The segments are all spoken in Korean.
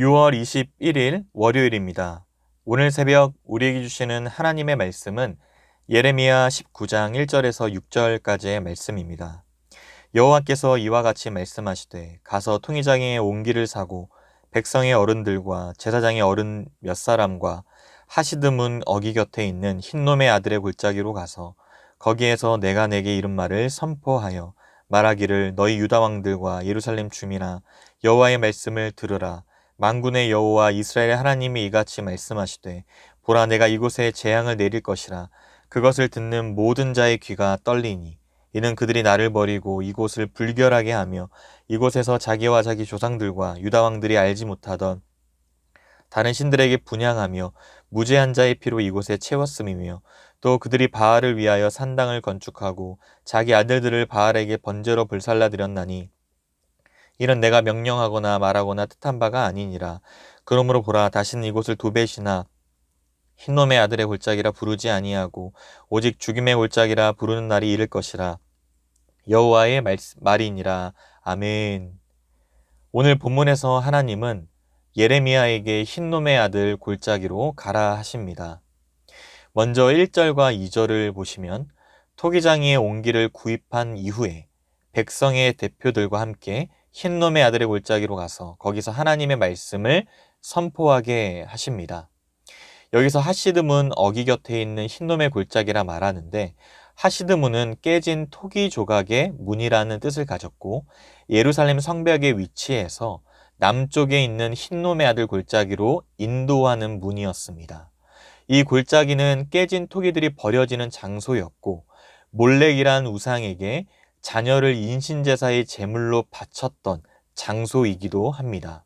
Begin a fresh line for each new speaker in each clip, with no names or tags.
6월 21일 월요일입니다. 오늘 새벽 우리에게 주시는 하나님의 말씀은 예레미야 19장 1절에서 6절까지의 말씀입니다. 여호와께서 이와 같이 말씀하시되 가서 통의장의 옹기를 사고 백성의 어른들과 제사장의 어른 몇 사람과 하시드문 어기 곁에 있는 흰놈의 아들의 골짜기로 가서 거기에서 내가 내게 이른 말을 선포하여 말하기를 너희 유다 왕들과 예루살렘 주민아 여호와의 말씀을 들으라. 만군의 여호와 이스라엘의 하나님이 이같이 말씀하시되 보라 내가 이곳에 재앙을 내릴 것이라. 그것을 듣는 모든 자의 귀가 떨리니 이는 그들이 나를 버리고 이곳을 불결하게 하며 이곳에서 자기와 자기 조상들과 유다 왕들이 알지 못하던 다른 신들에게 분향하며 무죄한 자의 피로 이곳에 채웠음이며 또 그들이 바알을 위하여 산당을 건축하고 자기 아들들을 바알에게 번제로 불살라 드렸나니 이는 내가 명령하거나 말하거나 뜻한 바가 아니니라. 그러므로 보라 다시는 이곳을 도벳이나 흰놈의 아들의 골짜기라 부르지 아니하고 오직 죽임의 골짜기라 부르는 날이 이를 것이라. 여호와의 말이니라. 아멘. 오늘 본문에서 하나님은 예레미야에게 흰놈의 아들 골짜기로 가라 하십니다. 먼저 1절과 2절을 보시면 토기장이의 옹기를 구입한 이후에 백성의 대표들과 함께 흰놈의 아들의 골짜기로 가서 거기서 하나님의 말씀을 선포하게 하십니다. 여기서 하시드문 어기 곁에 있는 흰놈의 골짜기라 말하는데 하시드문은 깨진 토기 조각의 문이라는 뜻을 가졌고 예루살렘 성벽의 위치에서 남쪽에 있는 흰놈의 아들 골짜기로 인도하는 문이었습니다. 이 골짜기는 깨진 토기들이 버려지는 장소였고 몰렉이란 우상에게 자녀를 인신제사의 제물로 바쳤던 장소이기도 합니다.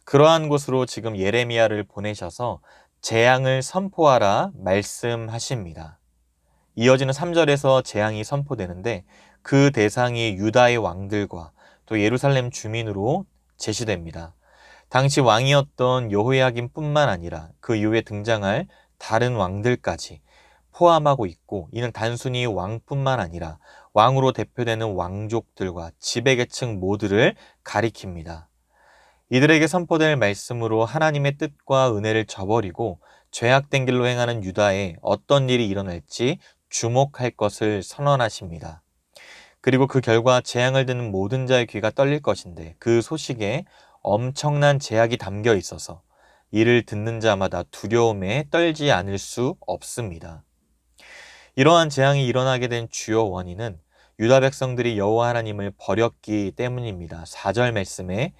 그러한 곳으로 지금 예레미야를 보내셔서 재앙을 선포하라 말씀하십니다. 이어지는 3절에서 재앙이 선포되는데 그 대상이 유다의 왕들과 또 예루살렘 주민으로 제시됩니다. 당시 왕이었던 여호야김뿐만 아니라 그 이후에 등장할 다른 왕들까지 포함하고 있고 이는 단순히 왕뿐만 아니라 왕으로 대표되는 왕족들과 지배계층 모두를 가리킵니다. 이들에게 선포될 말씀으로 하나님의 뜻과 은혜를 저버리고 죄악된 길로 행하는 유다에 어떤 일이 일어날지 주목할 것을 선언하십니다. 그리고 그 결과 재앙을 듣는 모든 자의 귀가 떨릴 것인데 그 소식에 엄청난 제약이 담겨 있어서 이를 듣는 자마다 두려움에 떨지 않을 수 없습니다. 이러한 재앙이 일어나게 된 주요 원인은 유다 백성들이 여호와 하나님을 버렸기 때문입니다. 4절 말씀에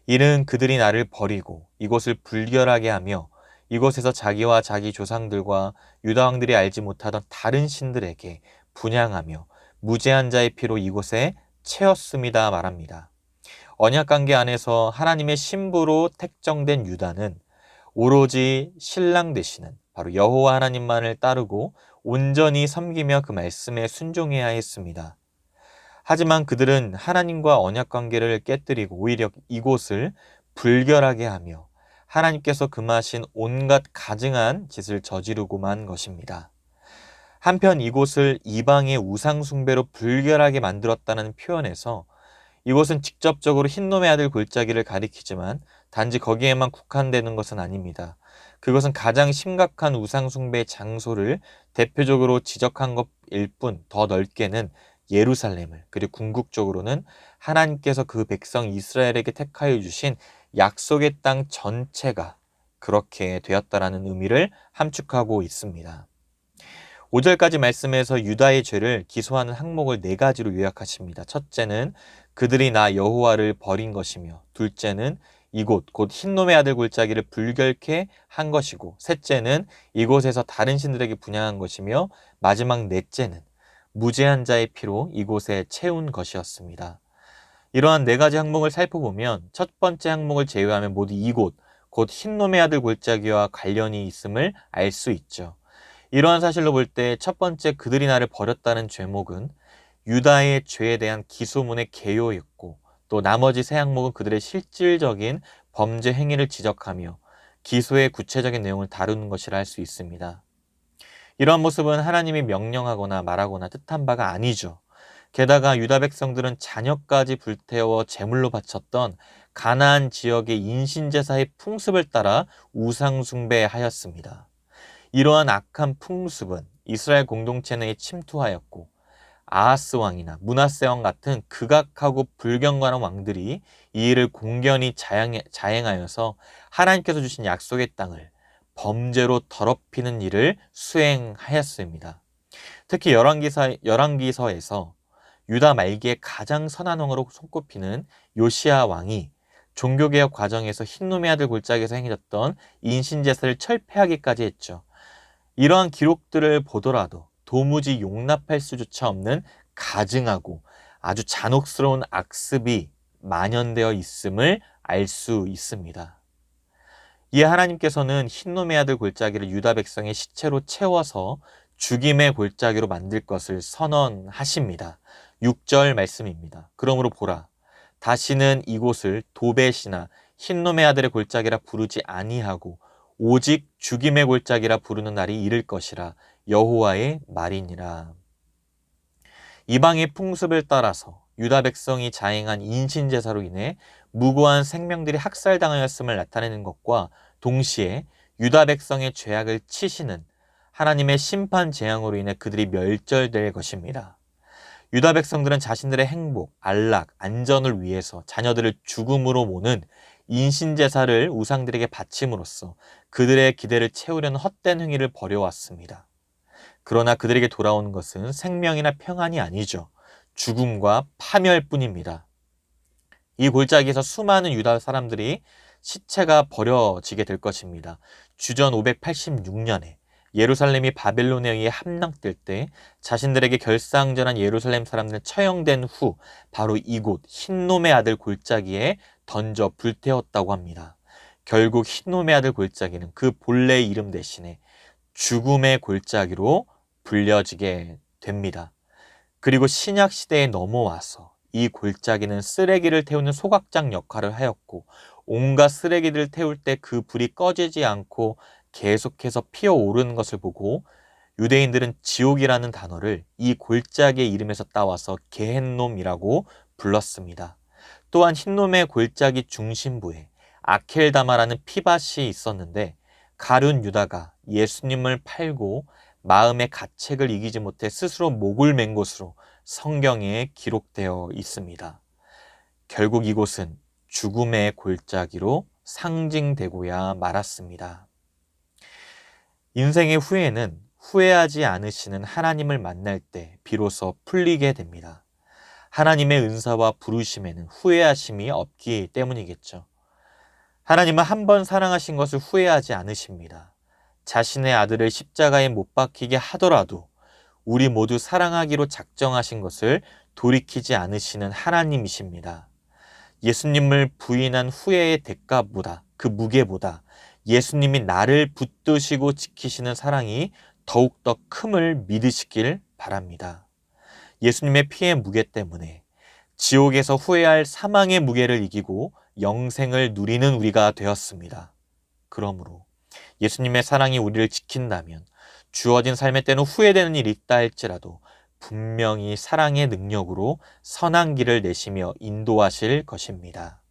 이는 그들이 나를 버리고 이곳을 불결하게 하며 이곳에서 자기와 자기 조상들과 유다 왕들이 알지 못하던 다른 신들에게 분향하며 무죄한 자의 피로 이곳에 채웠습니다 말합니다. 언약관계 안에서 하나님의 신부로 택정된 유다는 오로지 신랑 되시는 바로 여호와 하나님만을 따르고 온전히 섬기며 그 말씀에 순종해야 했습니다. 하지만 그들은 하나님과 언약관계를 깨뜨리고 오히려 이곳을 불결하게 하며 하나님께서 금하신 온갖 가증한 짓을 저지르고만 것입니다. 한편 이곳을 이방의 우상숭배로 불결하게 만들었다는 표현에서 이곳은 직접적으로 흰놈의 아들 골짜기를 가리키지만 단지 거기에만 국한되는 것은 아닙니다. 그것은 가장 심각한 우상숭배의 장소를 대표적으로 지적한 것일 뿐 더 넓게는 예루살렘을 그리고 궁극적으로는 하나님께서 그 백성 이스라엘에게 택하여 주신 약속의 땅 전체가 그렇게 되었다라는 의미를 함축하고 있습니다. 5절까지 말씀에서 유다의 죄를 기소하는 항목을 4가지로 요약하십니다. 첫째는 그들이 나 여호와를 버린 것이며 둘째는 이곳 곧 흰놈의 아들 골짜기를 불결케 한 것이고 셋째는 이곳에서 다른 신들에게 분향한 것이며 마지막 넷째는 무죄한 자의 피로 이곳에 채운 것이었습니다. 이러한 4가지 항목을 살펴보면 첫 번째 항목을 제외하면 모두 이곳 곧 흰놈의 아들 골짜기와 관련이 있음을 알 수 있죠. 이러한 사실로 볼 때 첫 번째 그들이 나를 버렸다는 죄목은 유다의 죄에 대한 기소문의 개요였고 또 나머지 3항목은 그들의 실질적인 범죄 행위를 지적하며 기소의 구체적인 내용을 다루는 것이라 할 수 있습니다. 이러한 모습은 하나님이 명령하거나 말하거나 뜻한 바가 아니죠. 게다가 유다 백성들은 자녀까지 불태워 제물로 바쳤던 가나안 지역의 인신제사의 풍습을 따라 우상 숭배하였습니다. 이러한 악한 풍습은 이스라엘 공동체 내에 침투하였고 아하스 왕이나 므낫세 왕 같은 극악하고 불경건한 왕들이 이 일을 공견히 자행하여서 하나님께서 주신 약속의 땅을 범죄로 더럽히는 일을 수행하였습니다. 특히 열왕기서에서 유다 말기에 가장 선한 왕으로 손꼽히는 요시야 왕이 종교개혁 과정에서 흰놈의 아들 골짜기에서 행해졌던 인신제사를 철폐하기까지 했죠. 이러한 기록들을 보더라도 도무지 용납할 수조차 없는 가증하고 아주 잔혹스러운 악습이 만연되어 있음을 알 수 있습니다. 이에 하나님께서는 흰놈의 아들 골짜기를 유다 백성의 시체로 채워서 죽임의 골짜기로 만들 것을 선언하십니다. 6절 말씀입니다. 그러므로 보라, 다시는 이곳을 도벳이나 흰놈의 아들의 골짜기라 부르지 아니하고 오직 죽임의 골짜기라 부르는 날이 이를 것이라 여호와의 말이니라. 이방의 풍습을 따라서 유다 백성이 자행한 인신제사로 인해 무고한 생명들이 학살당하였음을 나타내는 것과 동시에 유다 백성의 죄악을 치시는 하나님의 심판 재앙으로 인해 그들이 멸절될 것입니다. 유다 백성들은 자신들의 행복, 안락, 안전을 위해서 자녀들을 죽음으로 모는 인신제사를 우상들에게 바침으로써 그들의 기대를 채우려는 헛된 행위를 벌여왔습니다. 그러나 그들에게 돌아오는 것은 생명이나 평안이 아니죠. 죽음과 파멸뿐입니다. 이 골짜기에서 수많은 유다 사람들이 시체가 버려지게 될 것입니다. 주전 586년에 예루살렘이 바벨론에 의해 함락될 때 자신들에게 결사항전한 예루살렘 사람들은 처형된 후 바로 이곳 흰놈의 아들 골짜기에 던져 불태웠다고 합니다. 결국 흰놈의 아들 골짜기는 그 본래의 이름 대신에 죽음의 골짜기로 불려지게 됩니다. 그리고 신약 시대에 넘어와서 이 골짜기는 쓰레기를 태우는 소각장 역할을 하였고 온갖 쓰레기들을 태울 때 그 불이 꺼지지 않고 계속해서 피어오르는 것을 보고 유대인들은 지옥이라는 단어를 이 골짜기의 이름에서 따와서 게헨놈이라고 불렀습니다. 또한 흰놈의 골짜기 중심부에 아켈다마라는 피밭이 있었는데 가룟 유다가 예수님을 팔고 마음의 가책을 이기지 못해 스스로 목을 맨 곳으로 성경에 기록되어 있습니다. 결국 이곳은 죽음의 골짜기로 상징되고야 말았습니다. 인생의 후회는 후회하지 않으시는 하나님을 만날 때 비로소 풀리게 됩니다. 하나님의 은사와 부르심에는 후회하심이 없기 때문이겠죠. 하나님은 한 번 사랑하신 것을 후회하지 않으십니다. 자신의 아들을 십자가에 못 박히게 하더라도 우리 모두 사랑하기로 작정하신 것을 돌이키지 않으시는 하나님이십니다. 예수님을 부인한 후회의 대가보다 그 무게보다 예수님이 나를 붙드시고 지키시는 사랑이 더욱더 큼을 믿으시길 바랍니다. 예수님의 피의 무게 때문에 지옥에서 후회할 사망의 무게를 이기고 영생을 누리는 우리가 되었습니다. 그러므로 예수님의 사랑이 우리를 지킨다면 주어진 삶의 때는 후회되는 일이 있다 할지라도 분명히 사랑의 능력으로 선한 길을 내시며 인도하실 것입니다.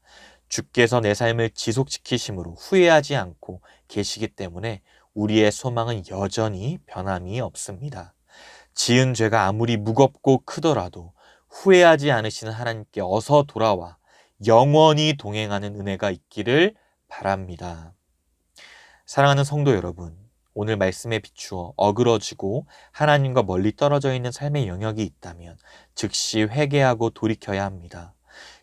주께서 내 삶을 지속시키심으로 후회하지 않고 계시기 때문에 우리의 소망은 여전히 변함이 없습니다. 지은 죄가 아무리 무겁고 크더라도 후회하지 않으시는 하나님께 어서 돌아와 영원히 동행하는 은혜가 있기를 바랍니다. 사랑하는 성도 여러분, 오늘 말씀에 비추어 어그러지고 하나님과 멀리 떨어져 있는 삶의 영역이 있다면 즉시 회개하고 돌이켜야 합니다.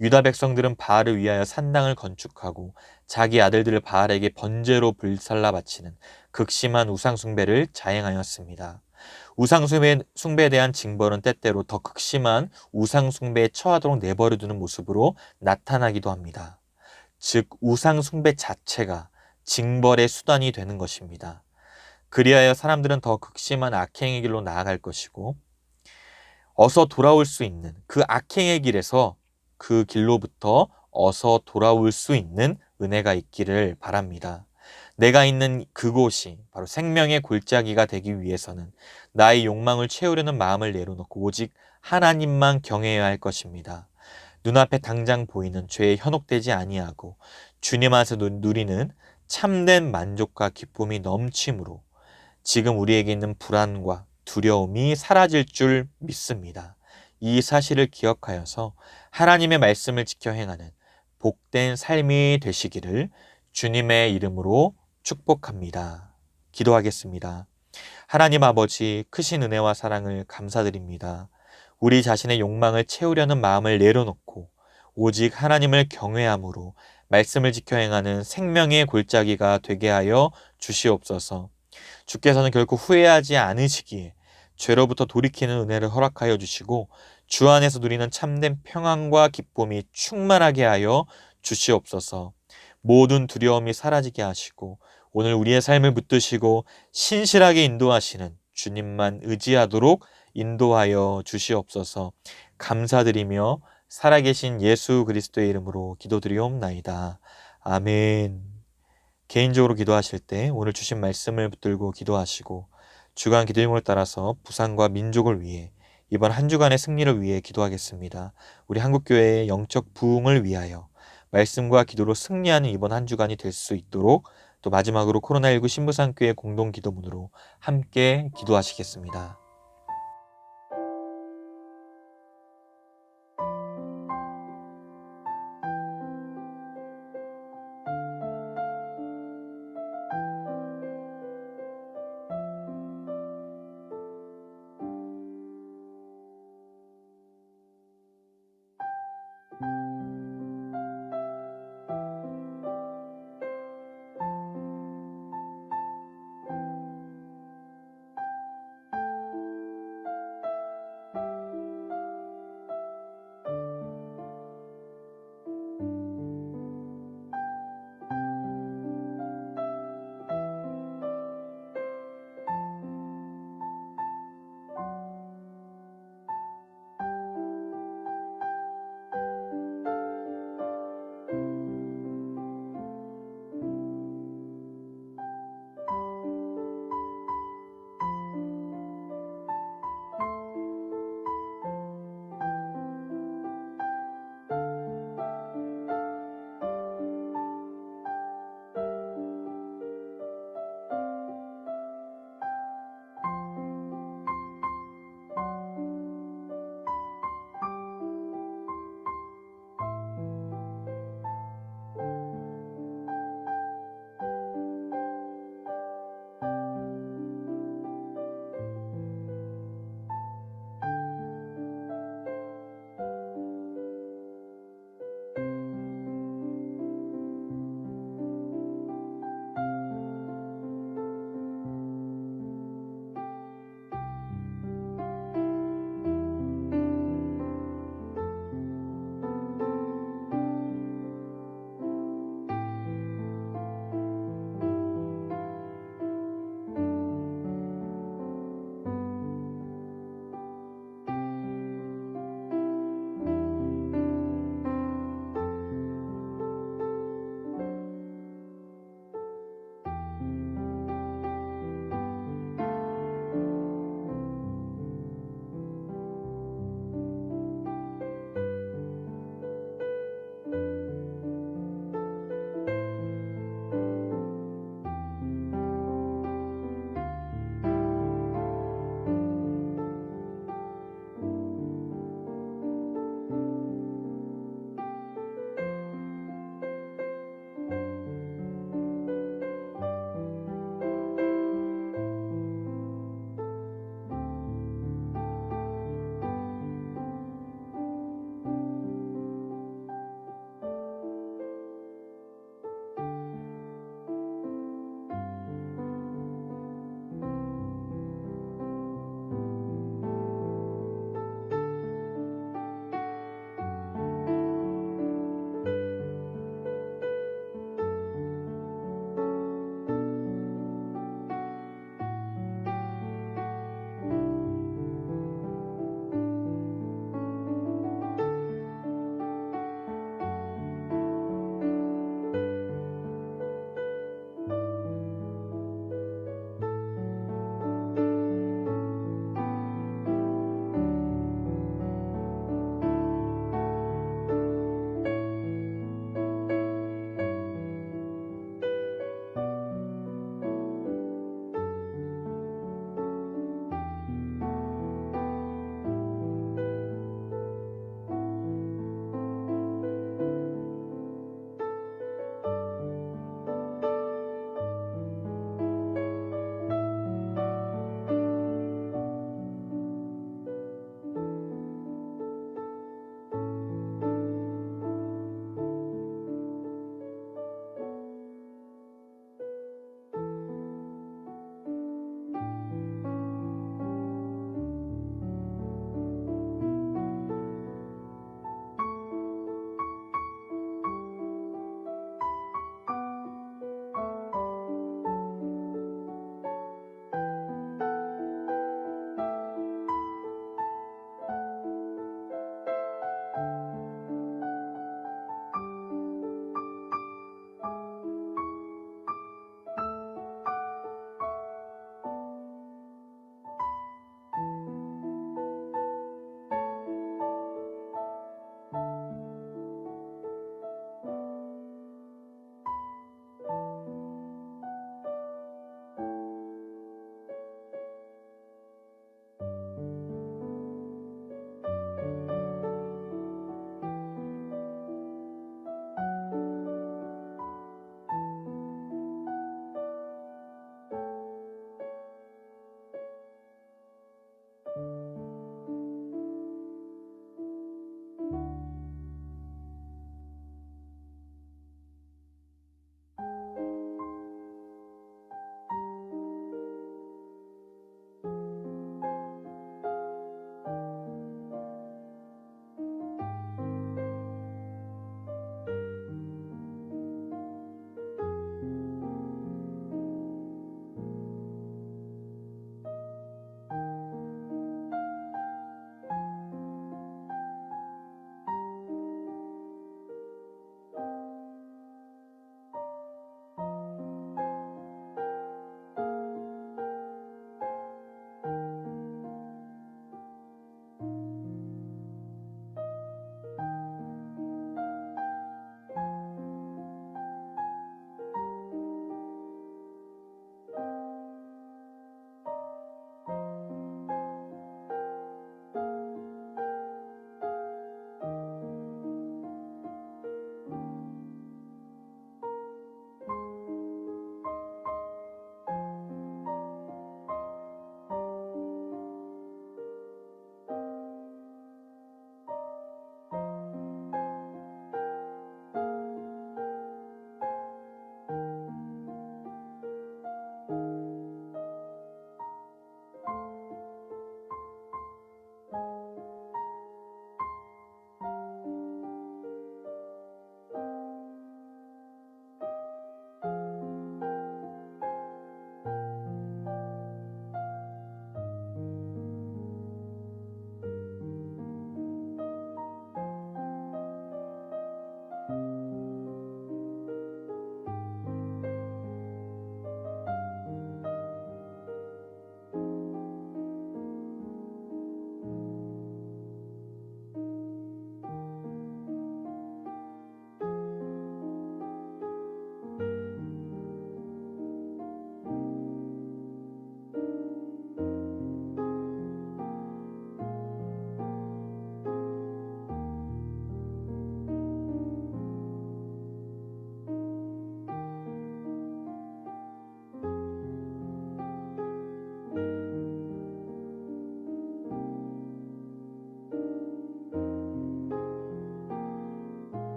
유다 백성들은 바알을 위하여 산당을 건축하고 자기 아들들을 바알에게 번제로 불살라 바치는 극심한 우상숭배를 자행하였습니다. 우상숭배에 대한 징벌은 때때로 더 극심한 우상숭배에 처하도록 내버려두는 모습으로 나타나기도 합니다. 즉 우상숭배 자체가 징벌의 수단이 되는 것입니다. 그리하여 사람들은 더 극심한 악행의 길로 나아갈 것이고 어서 돌아올 수 있는 그 악행의 길에서 그 길로부터 어서 돌아올 수 있는 은혜가 있기를 바랍니다. 내가 있는 그곳이 바로 생명의 골짜기가 되기 위해서는 나의 욕망을 채우려는 마음을 내려놓고 오직 하나님만 경외해야 할 것입니다. 눈앞에 당장 보이는 죄에 현혹되지 아니하고 주님 안에서 누리는 참된 만족과 기쁨이 넘침으로 지금 우리에게 있는 불안과 두려움이 사라질 줄 믿습니다. 이 사실을 기억하여서 하나님의 말씀을 지켜 행하는 복된 삶이 되시기를 주님의 이름으로 축복합니다. 기도하겠습니다. 하나님 아버지, 크신 은혜와 사랑을 감사드립니다. 우리 자신의 욕망을 채우려는 마음을 내려놓고 오직 하나님을 경외함으로 말씀을 지켜 행하는 생명의 골짜기가 되게 하여 주시옵소서. 주께서는 결코 후회하지 않으시기에 죄로부터 돌이키는 은혜를 허락하여 주시고 주 안에서 누리는 참된 평안과 기쁨이 충만하게 하여 주시옵소서. 모든 두려움이 사라지게 하시고 오늘 우리의 삶을 붙드시고 신실하게 인도하시는 주님만 의지하도록 인도하여 주시옵소서. 감사드리며 살아계신 예수 그리스도의 이름으로 기도드리옵나이다. 아멘. 개인적으로 기도하실 때 오늘 주신 말씀을 붙들고 기도하시고 주간 기도 제목을 따라서 부산과 민족을 위해 이번 한 주간의 승리를 위해 기도하겠습니다. 우리 한국교회의 영적 부흥을 위하여 말씀과 기도로 승리하는 이번 한 주간이 될 수 있도록 또 마지막으로 코로나19 신부산교회 공동기도문으로 함께 기도하시겠습니다.